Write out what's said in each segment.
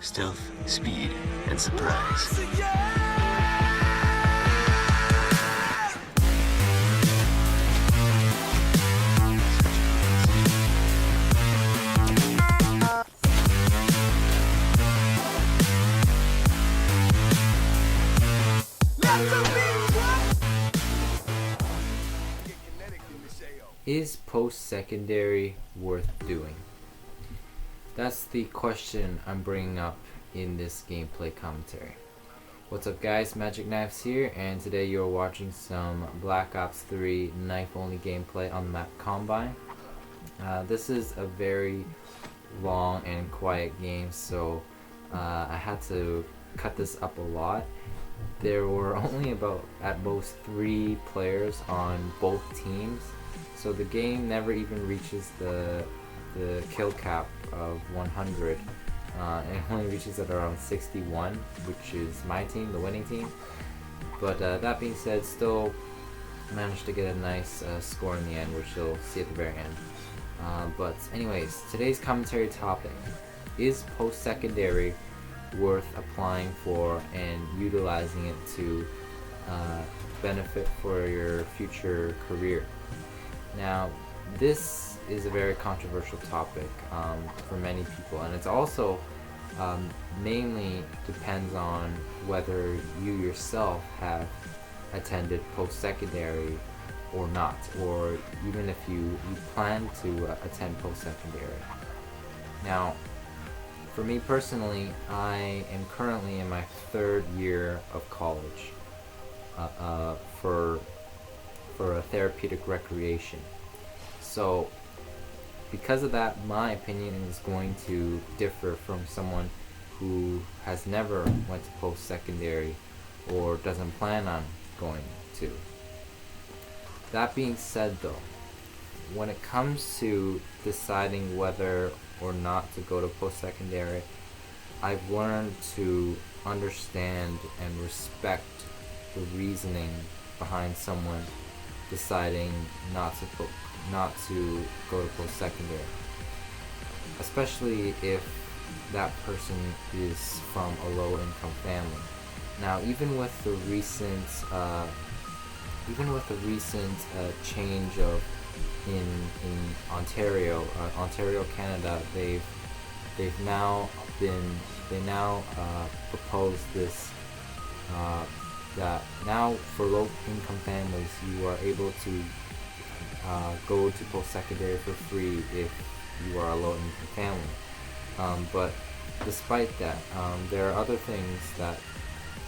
Stealth, speed, and surprise. Is post-secondary worth doing? That's the question I'm bringing up in this gameplay commentary. What's up guys, Magic Knives here, and today you're watching some Black Ops 3 knife-only gameplay on the map Combine. This is a very long and quiet game, so I had to cut this up a lot. There were only about at most 3 players on both teams, so the game never even reaches the kill cap of 100. It only reaches at around 61, which is my team, the winning team. But that being said, still managed to get a nice score in the end, which you'll see at the very end. But anyways, today's commentary topic is post-secondary worth applying for and utilizing it to benefit for your future career. Now, this is a very controversial topic for many people, and it's also mainly depends on whether you yourself have attended post-secondary or not, or even if you plan to attend post-secondary. Now, for me personally, I am currently in my 3rd year of college for a therapeutic recreation. So because of that, my opinion is going to differ from someone who has never went to post-secondary or doesn't plan on going to. That being said though, when it comes to deciding whether or not to go to post-secondary, I've learned to understand and respect the reasoning behind someone deciding not to go to post-secondary, especially if that person is from a low-income family. Now, even with the recent change of in Ontario, Canada, they now propose this that now for low-income families you are able to go to post-secondary for free if you are a low-income family. But despite that, there are other things that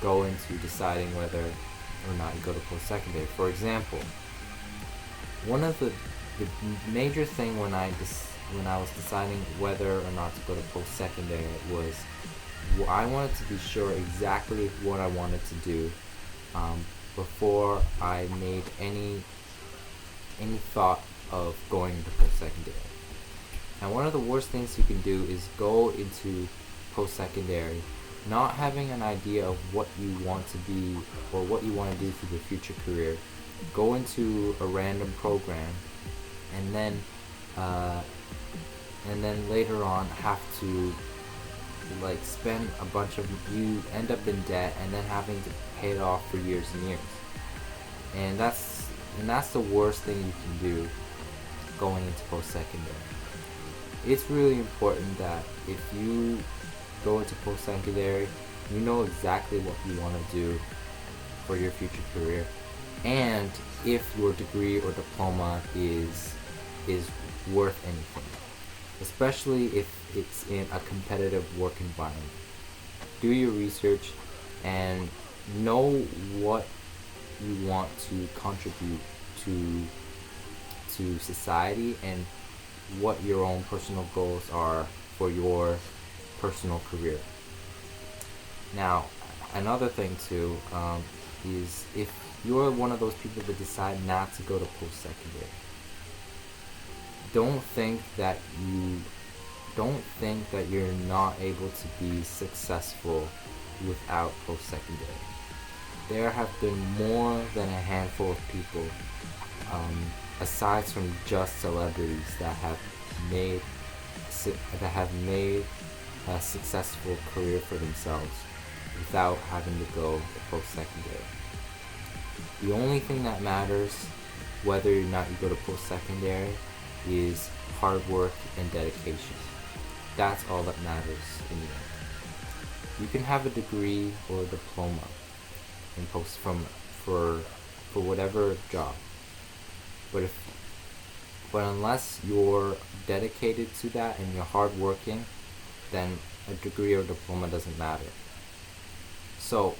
go into deciding whether or not you go to post-secondary. For example, one of the major thing when I was deciding whether or not to go to post-secondary was I wanted to be sure exactly what I wanted to do before I made any thought of going into post-secondary. Now, one of the worst things you can do is go into post-secondary not having an idea of what you want to be or what you want to do for your future career. Go into a random program and then later on have to spend a bunch of, you end up in debt and then having to pay it off for years and years. And that's the worst thing you can do going into post-secondary. It's really important that if you go into post-secondary, you know exactly what you want to do for your future career, and if your degree or diploma is worth anything, especially if it's in a competitive work environment. Do your research and know what you want to contribute to society and what your own personal goals are for your personal career. Now, another thing too is if you're one of those people that decide not to go to post-secondary, don't think that you're not able to be successful without post-secondary. There have been more than a handful of people, aside from just celebrities, that have made a successful career for themselves without having to go to post-secondary. The only thing that matters, whether or not you go to post-secondary, is hard work and dedication. That's all that matters in the end. You can have a degree or a diploma in post for whatever job, but unless you're dedicated to that and you're hardworking, then a degree or diploma doesn't matter. So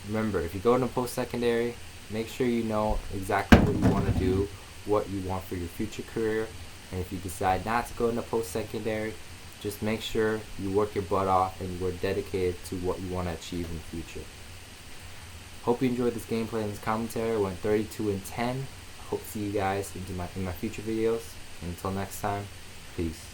remember, if you go into post-secondary, make sure you know exactly what you want to do, what you want for your future career, and if you decide not to go into post-secondary, just make sure you work your butt off and you are dedicated to what you want to achieve in the future. Hope you enjoyed this gameplay and this commentary. I went 32-10. Hope to see you guys in my future videos. Until next time, peace.